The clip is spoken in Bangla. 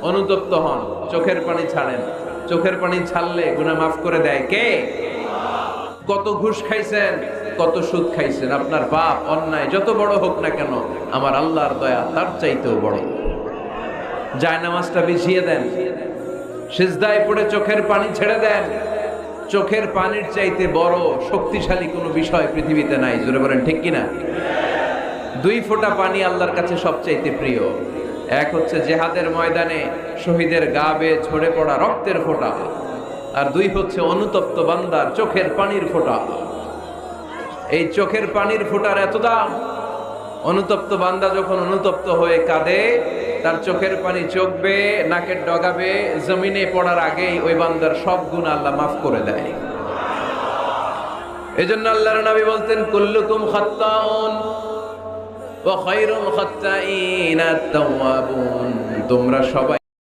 অনুতপ্ত হন, চোখের পানি ছাড়েন। চোখের পানি ছাড়লে গুনাহ মাফ করে দেয় কে? কত ঘুষ খাইছেন, কত সুদ খাইছেন, আপনার পাপ অন্যায় যত বড় হোক না কেন, আমার আল্লাহর দয়া তার চাইতেও বড়। জায়নামাজটা বিছিয়ে দেন, সিজদায় পড়ে চোখের পানি ছেড়ে দেন। চোখের পানির চাইতে বড় শক্তিশালী কোনো বিষয় পৃথিবীতে নাই। জোরে বলেন ঠিক কিনা? 2 ফোঁটা পানি আল্লাহর কাছে সবচাইতে প্রিয়। এক হচ্ছে জিহাদের ময়দানে শহীদের গা বেয়ে ঝরে পড়া রক্তের ফোঁটা, আর 2 হচ্ছে অনুতপ্ত বান্দার চোখের পানির ফোঁটা। এই চোখের পানির ফোঁটার এত দাম। অনুতপ্ত বান্দা যখন অনুতপ্ত হয়ে কাঁদে, তার চোখের পানি চোখ বেয়ে নাকের ডগা বেয়ে জমিনে পড়ার আগেই ওই বান্দার সব গুনাহ আল্লাহ মাফ করে দেয়। এজন্য আল্লাহর নবী বলতেন, কুল্লুকুম খাত্তাউন ওয়া খায়রুল খাত্তাইনা আত-তাওয়াবুন। তোমরা সবাই